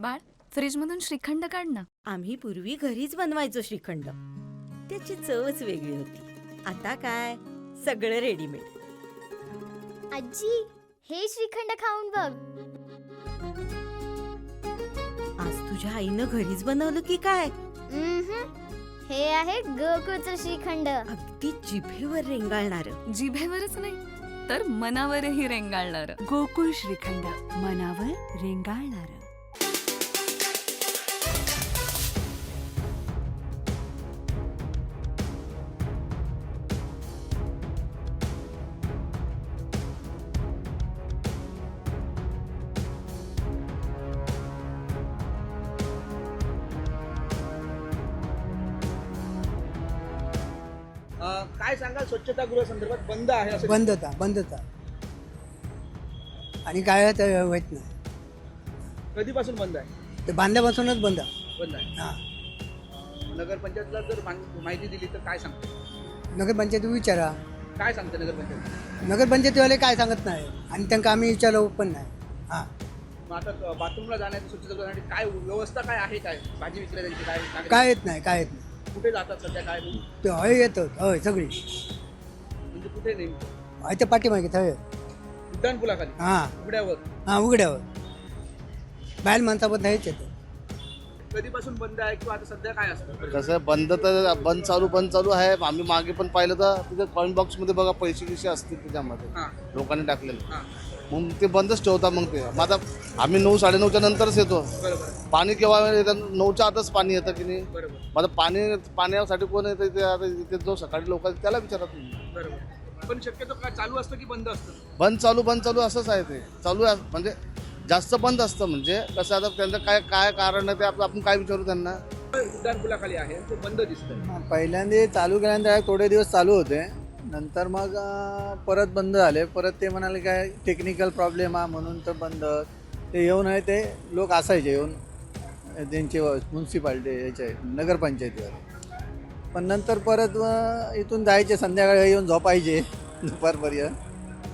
बाळ, फ्रीजमधून श्रीखंड काढ ना. आम्ही पूर्वी घरीच बनवायचो श्रीखंड. त्याची चवच वेगळी होती. आता काय सगळं रेडीमेड. आजी, हे श्रीखंड खाऊन बघ. आज तुझ्या आईनं घरीच बनवलं की काय? हे आहे गोकुळचं श्रीखंड. अगदी जिभेवर रेंगाळणार. जिभेवरच नाही तर मनावरही रेंगाळणार. गोकुळ श्रीखंड, मनावर रेंगाळणार. काय सांगाल स्वच्छतागृह संदर्भात बंद आहे असं? बंदता आणि काय ते होत नाही. कधीपासून बंद आहे? ते बांधल्यापासूनच बंद. बंद आहे. हां, नगरपंचायतला जर माहिती दिली तर काय सांगते? नगरपंचायत विचारा. काय सांगते नगरपंचायत? नगरपंचायतीवाले काय सांगत नाही आणि त्यांना आम्ही विचारलं पण नाही. हां, मग आता बाथरूमला जाण्याची स्वच्छतागृहासाठी काय व्यवस्था काय आहे? काय भाजी विक्रेत्यांची काय काय येत नाही. कुठे जातात सध्या? काय ते हय येतं हय सगळी म्हणजे कुठे नेमकं? हय ते पाठीमागे हय. उड्डाण पुलाखाली हां उघड्यावर? हां, उघड्यावर बाहेर माणसाबद्दल हेच येतं. कधीपासून बंद आहे किंवा आता सध्या काय असतं? कसं बंद तर बंद चालू आहे. आम्ही मागे पण पाहिलं तर तिथे कॉइन बॉक्स मध्ये बघा पैसे किसे असतील त्याच्यामध्ये हां लोकांनी टाकलेलं. हां, मग ते बंदच ठेवतात. मग ते मग आता आम्ही 9-9:30च्या नंतरच येतो. बरोबर पाणी केव्हा येतं? 9च्या आतच पाणी येतं की नाही. बरोबर मग आता पाण्यासाठी कोण येतं इथे? आता इथे जो सकाळी लोक आहेत त्याला विचारा तुम्ही. बरोबर. पण शक्यतो काय चालू असतं की बंद असतं? बंद चालू असंच आहे. ते चालू आहे म्हणजे जास्त बंद असतं. म्हणजे कसं आता त्यांचं काय कारण आहे ते आपण काय विचारू त्यांना. उड्डाण पुलाखाली आहे ते बंद दिसतंय. पहिल्यांदा चालू केल्यानंतर थोडे दिवस चालू होते, नंतर मग परत बंद झाले. परत ते म्हणाले काय टेक्निकल प्रॉब्लेम आहे म्हणून तर बंद. ते येऊन आहे ते लोक असायचे येऊन त्यांचे म्युन्सिपाल्टी याचे नगरपंचायतीवर. पण नंतर परत इथून जायचे संध्याकाळी येऊन झोपायचे दुपारपर्यंत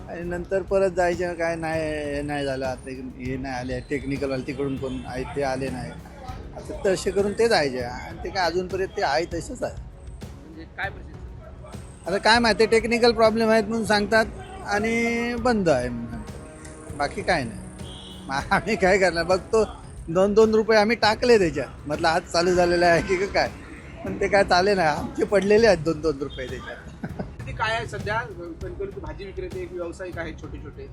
आणि नंतर परत जायचे. काय नाही हे नाही झालं आता हे नाही आले टेक्निकलवाले तिकडून कोण आहे ते आले नाही. आता तसे करून ते जायचे आणि ते काय अजूनपर्यंत ते आहे तसेच आहे. म्हणजे काय परिस्थिती? आता काय माहिती टेक्निकल प्रॉब्लेम आहेत म्हणून सांगतात आणि बंद आहे म्हणून सांगतात. बाकी काय नाही. मग आम्ही काय करणार बघतो 2-2 रुपये आम्ही टाकले त्याच्यात. म्हटलं आज चालू झालेलं आहे की काय, पण ते काय चाले नाही. आमचे पडलेले आहेत 2-2 रुपये त्याच्यात. काय आहे सध्या? कणकवलीत भाजी विक्रेते व्यावसायिक आहेत छोटे छोटे.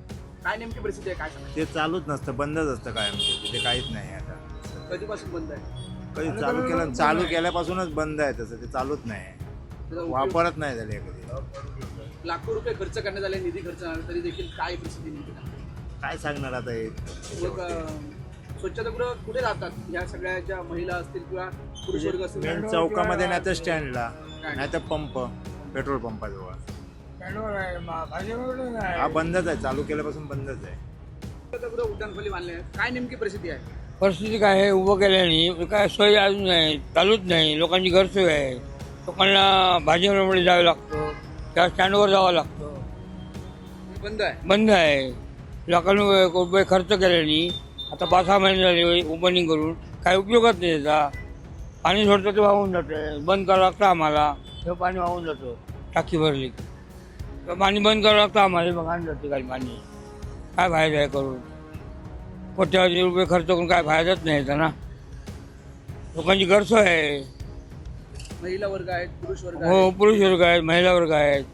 काय नेमकी परिस्थिती आहे? काय सांगा? ते चालूच नसतं, बंदच असतं कायम. तिथे काहीच नाही आता. कधीपासून बंद आहे? कधी चालू केल्यापासूनच बंद आहे. तसं ते चालूच नाही, त्याचा उपयोग- वापरत नाही झाले कधी. लाखो रुपये खर्च करण्यात आले, निधी खर्च झाला तरी देखील काय परिस्थिती नेमकी आहे? काय सांगणार आता हे. मग स्वच्छतागृह कुठे राहतात? ह्या सगळ्या ज्या महिला असतील किंवा पुरुष वर्ग असतील? मेन चौकामध्ये नाही तर स्टँडला, नाही तर पंप, पेट्रोल पंपाजवळ. हा बंदच आहे. चालू केल्यापासून बंदच आहे. स्वच्छतागृह उड्डाणखोली बांधले आहेत. काय नेमकी परिस्थिती आहे? परिस्थिती काय आहे? उभं केल्याने काय सोय अजून नाही, चालूच नाही. लोकांची गैरसोय आहे. लोकांना भाजीमध्ये जावं लागतं, त्या स्टँडवर जावं लागतं. बंद आहे. बंद आहे. लोकांनी रुपये खर्च केल्याने आता 5-6 महिने झाले ओपनिंग करून काय उपयोगच नाही त्याचा. पाणी सोडतं ते वाहून जातं. बंद करावं लागतं आम्हाला. हे पाणी वाहून जातं टाकी भरली. तर पाणी बंद करावं लागतं आम्हाला. मग आणून जाते काही पाणी. काय फायदा आहे करून? कोट्यावधी रुपये खर्च करून काय फायदाच नाही याचा ना. लोकांची गैरसोय आहे. महिला वर्ग आहेत, पुरुष वर्ग हो, आहेत. पुरुष वर्ग आहेत, महिला वर्ग आहेत.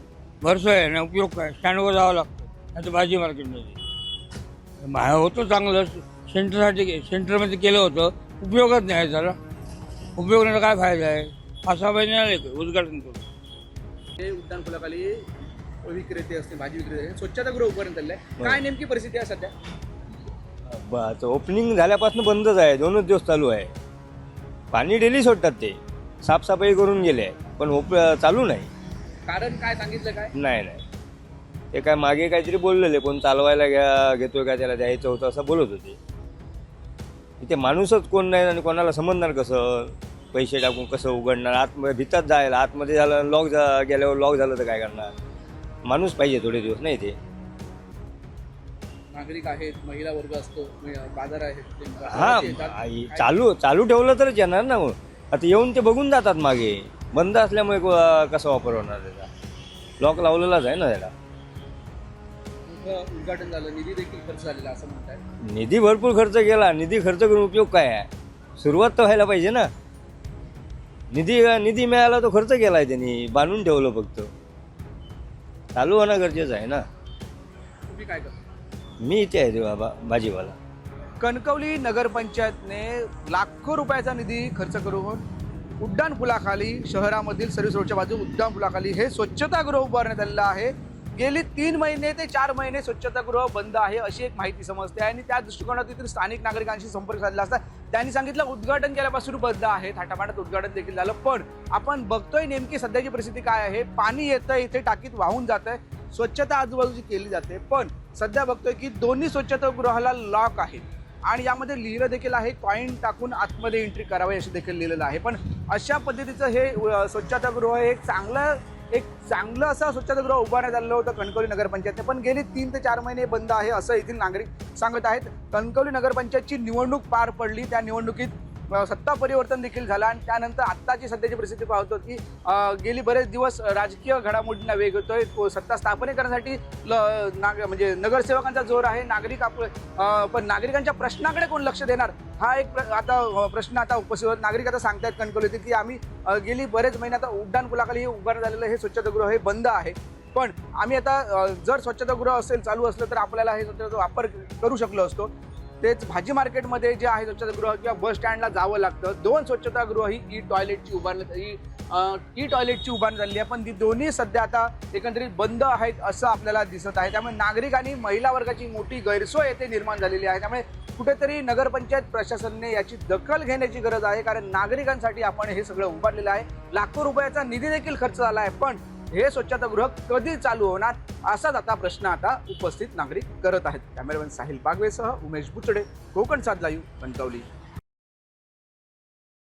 गैरसोय आहे ना. उपयोग काय? स्टँडवर जावं लागतं, नाही तर भाजी मार्केटमध्ये. होतं चांगलं सेंटरमध्ये केलं होतं. उपयोगच नाही त्याला. उपयोग नाही तर काय फायदा आहे? 5-6 महिने आले उद्घाटन करून. हे उड्डाण पुलाखाली विक्रेते असतील, भाजी विक्रेते, स्वच्छतागृह उभारण्यात आलेलं आहे. काय नेमकी परिस्थिती आहे सध्या? ओपनिंग झाल्यापासून बंदच आहे. 2च दिवस चालू आहे. पाणी डेली सोडतात ते. साफसफाई करून गेले पण चालू नाही. कारण काय सांगितलं? काय नाही ते काय मागे काहीतरी बोललेले, कोण चालवायला घेतोय का त्याला द्यायचं होतं असं बोलत होते. इथे माणूसच कोण नाही आणि कोणाला समजणार कसं? पैसे टाकून कसं उघडणार? आतमध्ये भीतात जायला. आतमध्ये झालं गेल्यावर लॉक झालं तर काय करणार? माणूस पाहिजे थोडे दिवस नाही ते. नागरिक आहेत, महिला वर्ग असतो, बाजार आहेत, ते हा गावात येतात. चालू ठेवलं तरच येणार ना. मग आता येऊन ते बघून जातात मागे. बंद असल्यामुळे कसा वापर होणार त्याचा? लॉक लावलेलाच आहे ना त्याला. मोठं उद्घाटन झालं, निधी देखील खर्च झालेला असं म्हणताय. निधी भरपूर खर्च केला. निधी खर्च करून उपयोग काय आहे? सुरुवात तर व्हायला पाहिजे ना. निधी मिळाला तो खर्च केलाय त्यांनी, बांधून ठेवलं फक्त. चालू होणं गरजेचं आहे ना. तुम्ही काय करता? मी इथे आहे बाबा भाजीवाला. कणकवली नगरपंचायतने लाखो रुपयाचा निधी खर्च करून उड्डाणपुलाखाली, शहरामधील सर्व्हिस रोडच्या बाजू उड्डाणपुलाखाली हे स्वच्छतागृह उभारण्यात आलेलं आहे. गेली 3 महिने ते 4 महिने स्वच्छतागृह बंद आहे अशी एक माहिती समजते आणि त्या दृष्टिकोनातून स्थानिक नागरिकांशी संपर्क साधला असता त्यांनी सांगितलं उद्घाटन केल्यापासून बंद आहे. थाटामाटात उद्घाटन देखील झालं, पण आपण बघतोय नेमकी सध्याची परिस्थिती काय आहे. पाणी येतं, इथे टाकीत वाहून जात आहे, स्वच्छता आजूबाजूची केली जाते, पण सध्या बघतोय की दोन्ही स्वच्छतागृहाला लॉक आहे आणि यामध्ये लिहिलं देखील आहे कॉईन टाकून आतमध्ये एंट्री करावी असे देखील लिहिलेलं आहे. पण अशा पद्धतीचं हे स्वच्छतागृह एक चांगलं असं स्वच्छतागृह उभारण्यात आलेलं होतं कणकवली नगरपंचायतने, पण गेली 3 ते 4 महिने बंद आहे असं येथील नागरिक सांगत आहेत. कणकवली नगरपंचायतची निवडणूक पार पडली, त्या निवडणुकीत सत्ता परिवर्तन देखील झालं आणि त्यानंतर आत्ताची सध्याची परिस्थिती पाहतो की गेली बरेच दिवस राजकीय घडामोडींना वेग होतोय. सत्ता स्थापनेकरण्यासाठी म्हणजे नगरसेवकांचा जोर आहे. पण नागरिकांच्या प्रश्नाकडे कोण लक्ष देणार हा एक प्रश्न आता उपस्थित होत. नागरिक आता सांगतायत कणकवलीतील की आम्ही गेली बरेच महिने आता उड्डाणपुलाखाली उभारण्यात आलेलं हे स्वच्छतागृह हे बंद आहे, पण आम्ही आता जर स्वच्छतागृह चालू असलं तर आपल्याला हे स्वच्छतेचा वापर करू शकलो असतो. तेच भाजी मार्केटमध्ये जे आहे स्वच्छतागृह किंवा बस स्टँडला जावं लागतं. 2 स्वच्छतागृह ही ई टॉयलेटची उभारण्यात झाली आहे, पण ती दोन्ही सध्या आता एकंदरीत बंद आहेत असं आपल्याला दिसत आहे. त्यामुळे नागरिक आणि महिला वर्गाची मोठी गैरसोय येथे निर्माण झालेली आहे. त्यामुळे कुठेतरी नगरपंचायत प्रशासनाने याची दखल घेण्याची गरज आहे, कारण नागरिकांसाठी आपण हे सगळं उभारलेलं आहे. लाखो रुपयाचा निधी देखील खर्च झाला आहे, पण हे स्वच्छतागृह कधी चालू होणार असाच आता प्रश्न आता उपस्थित नागरिक करत आहेत. कॅमेरामॅन साहिल बागवेसह उमेश बुचडे, कोकण 7 लाईव्ह, कणकवली.